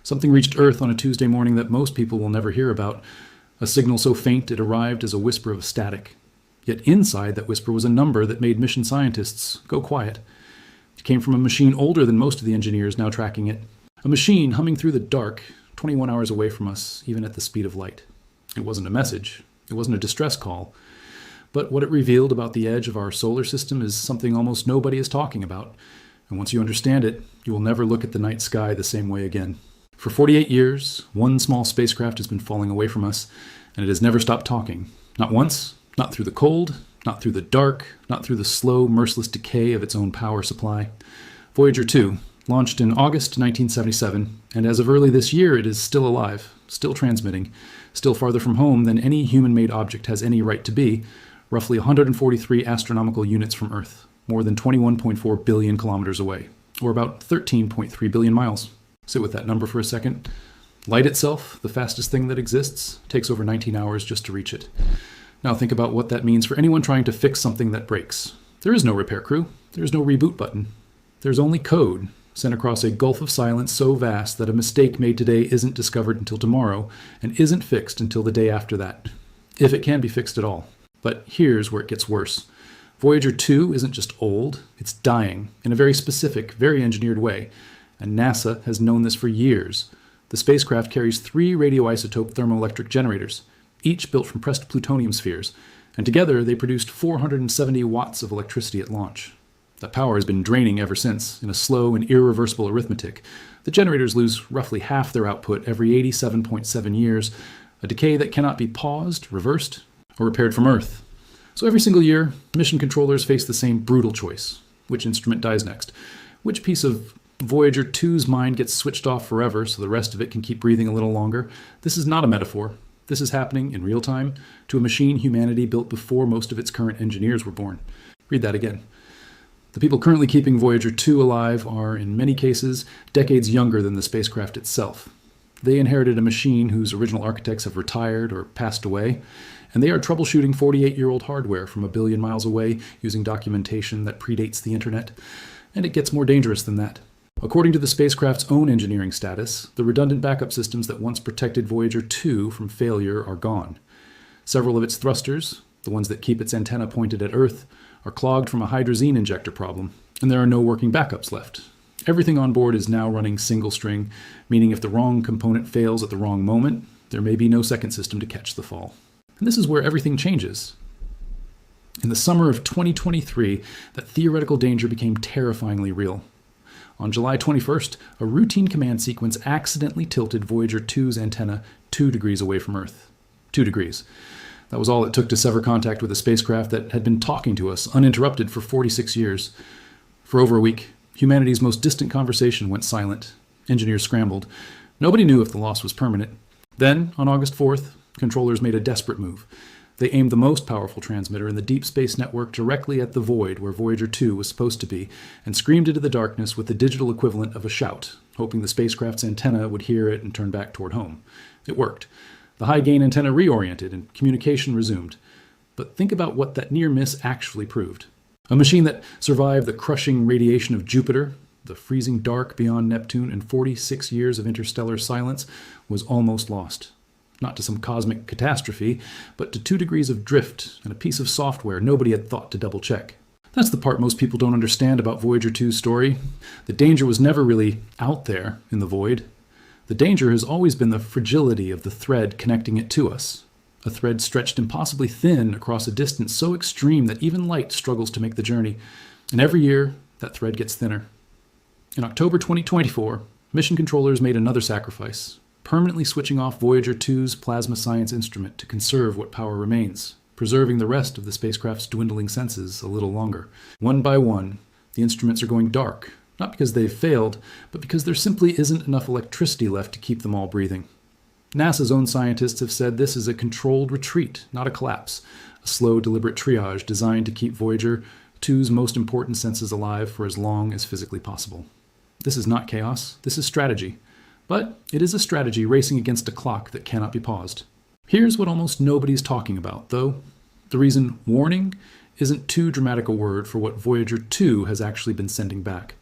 Something reached Earth on a Tuesday morning that most people will never hear about, a signal so faint it arrived as a whisper of static. Yet inside that whisper was a number that made mission scientists go quiet. It came from a machine older than most of the engineers now tracking it. A machine humming through the dark, 21 hours away from us, even at the speed of light. It wasn't a message. It wasn't a distress call. But what it revealed about the edge of our solar system is something almost nobody is talking about. And once you understand it, you will never look at the night sky the same way again. For 48 years, one small spacecraft has been falling away from us, and it has never stopped talking. Not once, not through the cold, not through the dark, not through the slow, merciless decay of its own power supply. Voyager 2, launched in August 1977, and as of early this year, it is still alive, still transmitting, still farther from home than any human-made object has any right to be, roughly 143 astronomical units from Earth, more than 21.4 billion kilometers away, or about 13.3 billion miles. Sit with that number for a second. Light itself, the fastest thing that exists, takes over 19 hours just to reach it. Now think about what that means for anyone trying to fix something that breaks. There is no repair crew. There is no reboot button. There's only code sent across a gulf of silence so vast that a mistake made today isn't discovered until tomorrow and isn't fixed until the day after that, if it can be fixed at all. But here's where it gets worse. Voyager 2 isn't just old, it's dying in a very specific, very engineered way. And NASA has known this for years. The spacecraft carries 3 radioisotope thermoelectric generators, each built from pressed plutonium spheres, and together they produced 470 watts of electricity at launch. That power has been draining ever since, in a slow and irreversible arithmetic. The generators lose roughly half their output every 87.7 years, a decay that cannot be paused, reversed, or repaired from Earth. So every single year, mission controllers face the same brutal choice. Which instrument dies next? Which piece of Voyager 2's mind gets switched off forever so the rest of it can keep breathing a little longer? This is not a metaphor. This is happening in real time to a machine humanity built before most of its current engineers were born. Read that again. The people currently keeping Voyager 2 alive are, in many cases, decades younger than the spacecraft itself. They inherited a machine whose original architects have retired or passed away, and they are troubleshooting 48-year-old hardware from a billion miles away using documentation that predates the internet. And it gets more dangerous than that. According to the spacecraft's own engineering status, the redundant backup systems that once protected Voyager 2 from failure are gone. Several of its thrusters, the ones that keep its antenna pointed at Earth, are clogged from a hydrazine injector problem, and there are no working backups left. Everything on board is now running single string, meaning if the wrong component fails at the wrong moment, there may be no second system to catch the fall. And this is where everything changes. In the summer of 2023, that theoretical danger became terrifyingly real. On July 21st, a routine command sequence accidentally tilted Voyager 2's antenna 2 degrees away from Earth. 2 degrees. That was all it took to sever contact with a spacecraft that had been talking to us uninterrupted for 46 years. For over a week, humanity's most distant conversation went silent. Engineers scrambled. Nobody knew if the loss was permanent. Then, on August 4th, controllers made a desperate move. They aimed the most powerful transmitter in the deep space network directly at the void where Voyager 2 was supposed to be, and screamed into the darkness with the digital equivalent of a shout, hoping the spacecraft's antenna would hear it and turn back toward home. It worked. The high-gain antenna reoriented and communication resumed. But think about what that near miss actually proved. A machine that survived the crushing radiation of Jupiter, the freezing dark beyond Neptune, and 46 years of interstellar silence was almost lost. Not to some cosmic catastrophe, but to 2 degrees of drift and a piece of software nobody had thought to double-check. That's the part most people don't understand about Voyager 2's story. The danger was never really out there in the void. The danger has always been the fragility of the thread connecting it to us. A thread stretched impossibly thin across a distance so extreme that even light struggles to make the journey. And every year, that thread gets thinner. In October 2024, mission controllers made another sacrifice, permanently switching off Voyager 2's plasma science instrument to conserve what power remains, preserving the rest of the spacecraft's dwindling senses a little longer. One by one, the instruments are going dark, not because they've failed, but because there simply isn't enough electricity left to keep them all breathing. NASA's own scientists have said this is a controlled retreat, not a collapse, a slow, deliberate triage designed to keep Voyager 2's most important senses alive for as long as physically possible. This is not chaos, this is strategy. But it is a strategy racing against a clock that cannot be paused. Here's what almost nobody's talking about, though. The reason warning isn't too dramatic a word for what Voyager 2 has actually been sending back.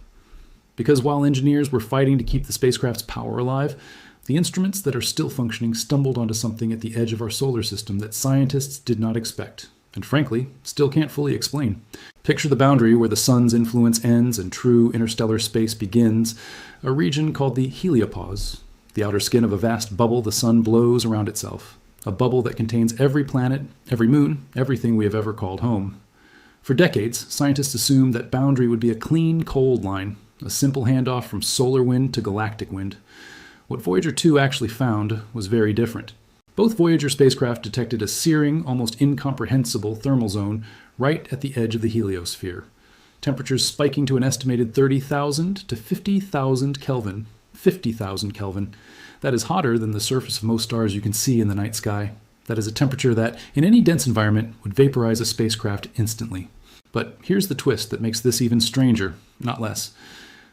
Because while engineers were fighting to keep the spacecraft's power alive, the instruments that are still functioning stumbled onto something at the edge of our solar system that scientists did not expect, and frankly, still can't fully explain. Picture the boundary where the sun's influence ends and true interstellar space begins, a region called the heliopause, the outer skin of a vast bubble the sun blows around itself, a bubble that contains every planet, every moon, everything we have ever called home. For decades, scientists assumed that boundary would be a clean, cold line, a simple handoff from solar wind to galactic wind. What Voyager 2 actually found was very different. Both Voyager spacecraft detected a searing, almost incomprehensible thermal zone right at the edge of the heliosphere. Temperatures spiking to an estimated 30,000 to 50,000 Kelvin. 50,000 Kelvin. That is hotter than the surface of most stars you can see in the night sky. That is a temperature that, in any dense environment, would vaporize a spacecraft instantly. But here's the twist that makes this even stranger, not less.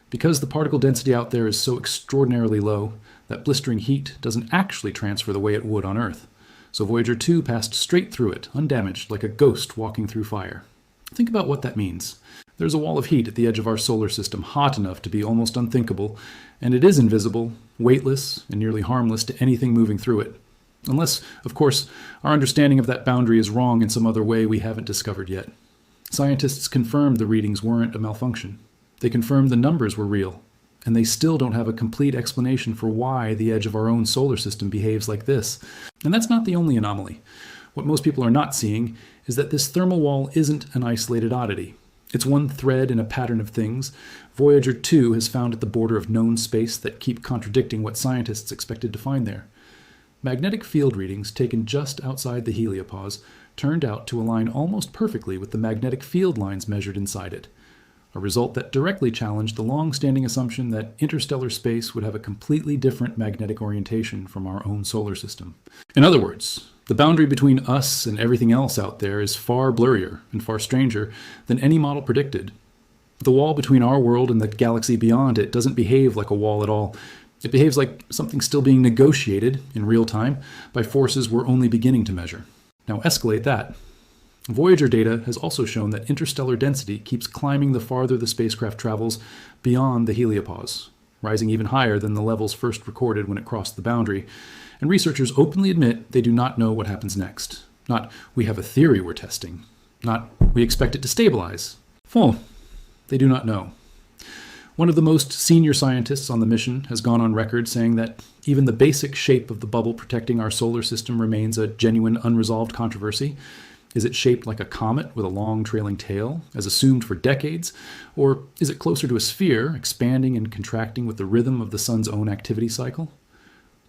Because the particle density out there is so extraordinarily low, that blistering heat doesn't actually transfer the way it would on Earth. So Voyager 2 passed straight through it, undamaged, like a ghost walking through fire. Think about what that means. There's a wall of heat at the edge of our solar system, hot enough to be almost unthinkable, and it is invisible, weightless, and nearly harmless to anything moving through it. Unless, of course, our understanding of that boundary is wrong in some other way we haven't discovered yet. Scientists confirmed the readings weren't a malfunction. They confirmed the numbers were real, and they still don't have a complete explanation for why the edge of our own solar system behaves like this. And that's not the only anomaly. What most people are not seeing is that this thermal wall isn't an isolated oddity. It's one thread in a pattern of things Voyager 2 has found at the border of known space that keep contradicting what scientists expected to find there. Magnetic field readings taken just outside the heliopause turned out to align almost perfectly with the magnetic field lines measured inside it, a result that directly challenged the long-standing assumption that interstellar space would have a completely different magnetic orientation from our own solar system. In other words, the boundary between us and everything else out there is far blurrier and far stranger than any model predicted. The wall between our world and the galaxy beyond it doesn't behave like a wall at all. It behaves like something still being negotiated in real time by forces we're only beginning to measure. Now escalate that. Voyager data has also shown that interstellar density keeps climbing the farther the spacecraft travels beyond the heliopause, rising even higher than the levels first recorded when it crossed the boundary. And researchers openly admit they do not know what happens next. Not, we have a theory we're testing. Not, we expect it to stabilize. Well, they do not know. One of the most senior scientists on the mission has gone on record saying that even the basic shape of the bubble protecting our solar system remains a genuine unresolved controversy. Is it shaped like a comet with a long trailing tail, as assumed for decades? Or is it closer to a sphere, expanding and contracting with the rhythm of the sun's own activity cycle?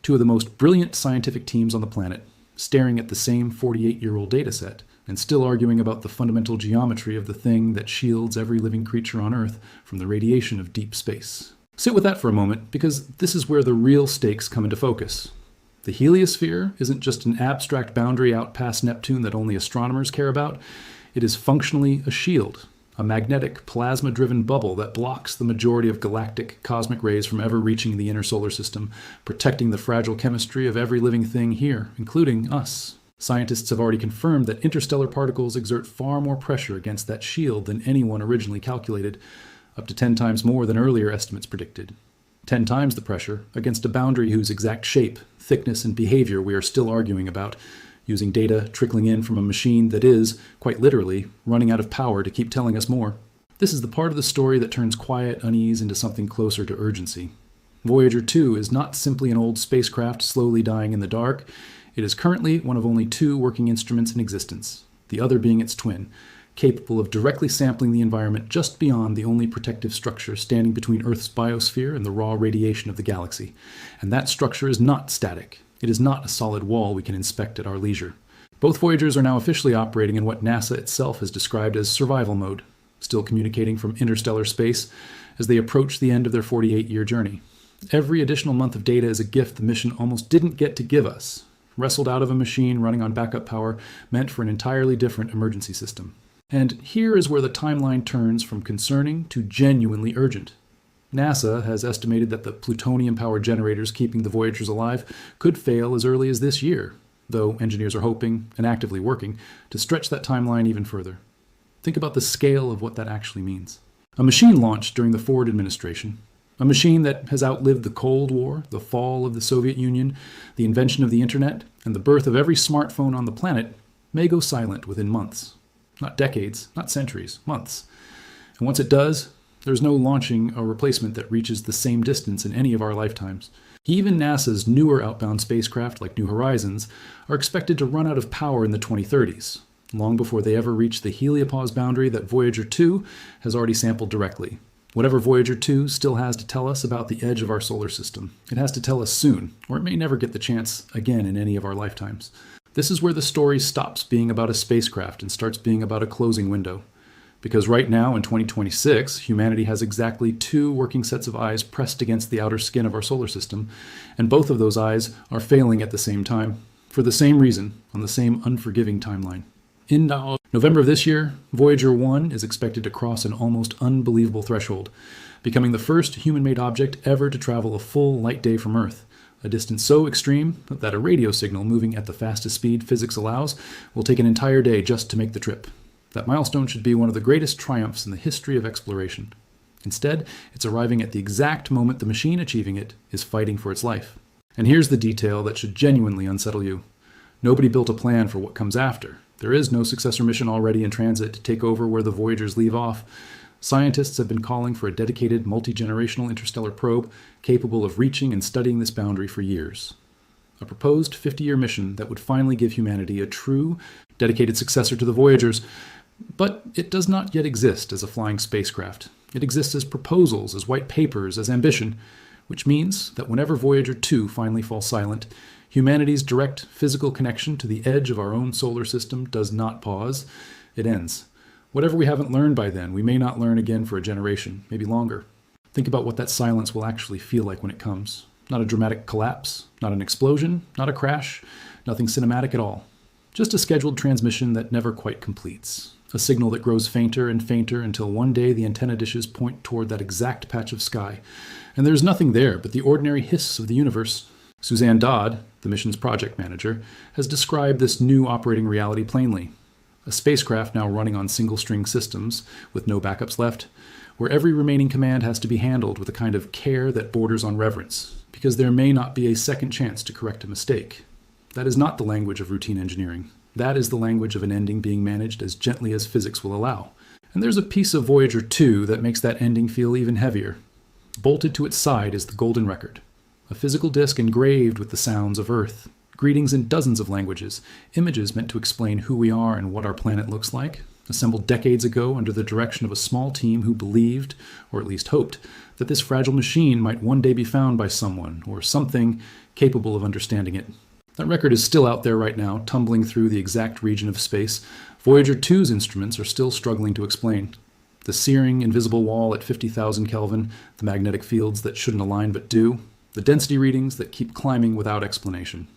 Two of the most brilliant scientific teams on the planet, staring at the same 48-year-old dataset, and still arguing about the fundamental geometry of the thing that shields every living creature on Earth from the radiation of deep space. Sit with that for a moment, because this is where the real stakes come into focus. The heliosphere isn't just an abstract boundary out past Neptune that only astronomers care about. It is functionally a shield, a magnetic, plasma-driven bubble that blocks the majority of galactic cosmic rays from ever reaching the inner solar system, protecting the fragile chemistry of every living thing here, including us. Scientists have already confirmed that interstellar particles exert far more pressure against that shield than anyone originally calculated, up to 10 times more than earlier estimates predicted. 10 times the pressure against a boundary whose exact shape, thickness, and behavior we are still arguing about, using data trickling in from a machine that is, quite literally, running out of power to keep telling us more. This is the part of the story that turns quiet unease into something closer to urgency. Voyager 2 is not simply an old spacecraft slowly dying in the dark. It is currently one of only 2 working instruments in existence, the other being its twin, capable of directly sampling the environment just beyond the only protective structure standing between Earth's biosphere and the raw radiation of the galaxy. And that structure is not static. It is not a solid wall we can inspect at our leisure. Both Voyagers are now officially operating in what NASA itself has described as survival mode, still communicating from interstellar space as they approach the end of their 48-year journey. Every additional month of data is a gift the mission almost didn't get to give us, wrestled out of a machine running on backup power meant for an entirely different emergency system. And here is where the timeline turns from concerning to genuinely urgent. NASA has estimated that the plutonium-powered generators keeping the Voyagers alive could fail as early as this year, though engineers are hoping, and actively working, to stretch that timeline even further. Think about the scale of what that actually means. A machine launched during the Ford administration, A machine that has outlived the Cold War, the fall of the Soviet Union, the invention of the internet, and the birth of every smartphone on the planet may go silent within months. Not decades, not centuries, months. And once it does, there's no launching a replacement that reaches the same distance in any of our lifetimes. Even NASA's newer outbound spacecraft, like New Horizons, are expected to run out of power in the 2030s, long before they ever reach the heliopause boundary that Voyager 2 has already sampled directly. Whatever Voyager 2 still has to tell us about the edge of our solar system, it has to tell us soon, or it may never get the chance again in any of our lifetimes. This is where the story stops being about a spacecraft and starts being about a closing window. Because right now, in 2026, humanity has exactly 2 working sets of eyes pressed against the outer skin of our solar system, and both of those eyes are failing at the same time, for the same reason, on the same unforgiving timeline. In November of this year, Voyager 1 is expected to cross an almost unbelievable threshold, becoming the first human-made object ever to travel a full light day from Earth, a distance so extreme that a radio signal moving at the fastest speed physics allows will take an entire day just to make the trip. That milestone should be one of the greatest triumphs in the history of exploration. Instead, it's arriving at the exact moment the machine achieving it is fighting for its life. And here's the detail that should genuinely unsettle you. Nobody built a plan for what comes after. There is no successor mission already in transit to take over where the Voyagers leave off. Scientists have been calling for a dedicated multi-generational interstellar probe capable of reaching and studying this boundary for years. A proposed 50-year mission that would finally give humanity a true, dedicated successor to the Voyagers. But it does not yet exist as a flying spacecraft. It exists as proposals, as white papers, as ambition, which means that whenever Voyager 2 finally falls silent, humanity's direct physical connection to the edge of our own solar system does not pause. It ends. Whatever we haven't learned by then, we may not learn again for a generation, maybe longer. Think about what that silence will actually feel like when it comes. Not a dramatic collapse, not an explosion, not a crash, nothing cinematic at all. Just a scheduled transmission that never quite completes. A signal that grows fainter and fainter until one day the antenna dishes point toward that exact patch of sky. And there's nothing there but the ordinary hiss of the universe. Suzanne Dodd, the mission's project manager, has described this new operating reality plainly. A spacecraft now running on single-string systems, with no backups left, where every remaining command has to be handled with a kind of care that borders on reverence, because there may not be a second chance to correct a mistake. That is not the language of routine engineering. That is the language of an ending being managed as gently as physics will allow. And there's a piece of Voyager 2 that makes that ending feel even heavier. Bolted to its side is the golden record, a physical disc engraved with the sounds of Earth, greetings in dozens of languages, images meant to explain who we are and what our planet looks like, assembled decades ago under the direction of a small team who believed, or at least hoped, that this fragile machine might one day be found by someone or something capable of understanding it. That record is still out there right now, tumbling through the exact region of space Voyager 2's instruments are still struggling to explain. The searing, invisible wall at 50,000 Kelvin, the magnetic fields that shouldn't align but do, the density readings that keep climbing without explanation.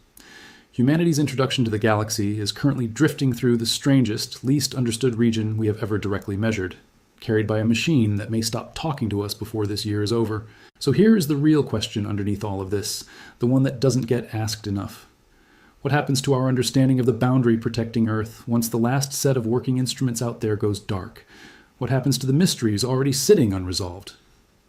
Humanity's introduction to the galaxy is currently drifting through the strangest, least understood region we have ever directly measured, carried by a machine that may stop talking to us before this year is over. So here is the real question underneath all of this, the one that doesn't get asked enough. What happens to our understanding of the boundary protecting Earth once the last set of working instruments out there goes dark? What happens to the mysteries already sitting unresolved?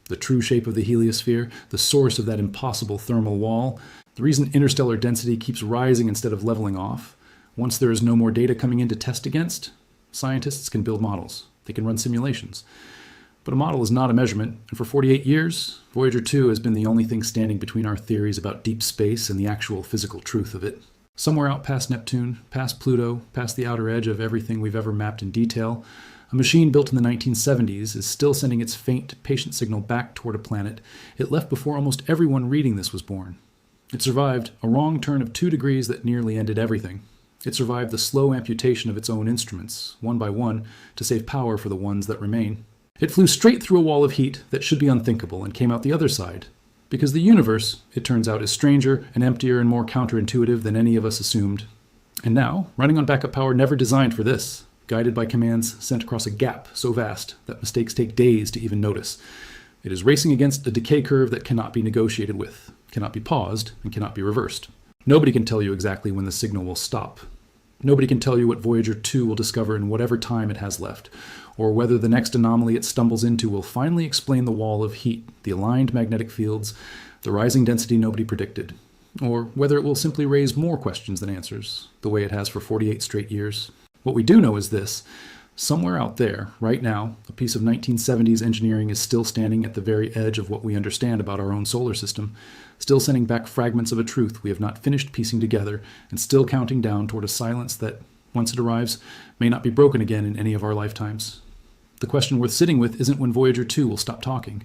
The true shape of the heliosphere, the source of that impossible thermal wall, the reason interstellar density keeps rising instead of leveling off. Once there is no more data coming in to test against, scientists can build models. They can run simulations. But a model is not a measurement, and for 48 years, Voyager 2 has been the only thing standing between our theories about deep space and the actual physical truth of it. Somewhere out past Neptune, past Pluto, past the outer edge of everything we've ever mapped in detail, a machine built in the 1970s is still sending its faint, patient signal back toward a planet it left before almost everyone reading this was born. It survived a wrong turn of 2 degrees that nearly ended everything. It survived the slow amputation of its own instruments, one by one, to save power for the ones that remain. It flew straight through a wall of heat that should be unthinkable and came out the other side. Because the universe, it turns out, is stranger and emptier and more counterintuitive than any of us assumed. And now, running on backup power never designed for this, guided by commands sent across a gap so vast that mistakes take days to even notice. It is racing against a decay curve that cannot be negotiated with, cannot be paused, and cannot be reversed. Nobody can tell you exactly when the signal will stop. Nobody can tell you what Voyager 2 will discover in whatever time it has left, or whether the next anomaly it stumbles into will finally explain the wall of heat, the aligned magnetic fields, the rising density nobody predicted, or whether it will simply raise more questions than answers, the way it has for 48 straight years. What we do know is this. Somewhere out there, right now, a piece of 1970s engineering is still standing at the very edge of what we understand about our own solar system, still sending back fragments of a truth we have not finished piecing together, and still counting down toward a silence that, once it arrives, may not be broken again in any of our lifetimes. The question worth sitting with isn't when Voyager 2 will stop talking.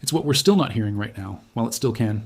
It's what we're still not hearing right now, while it still can.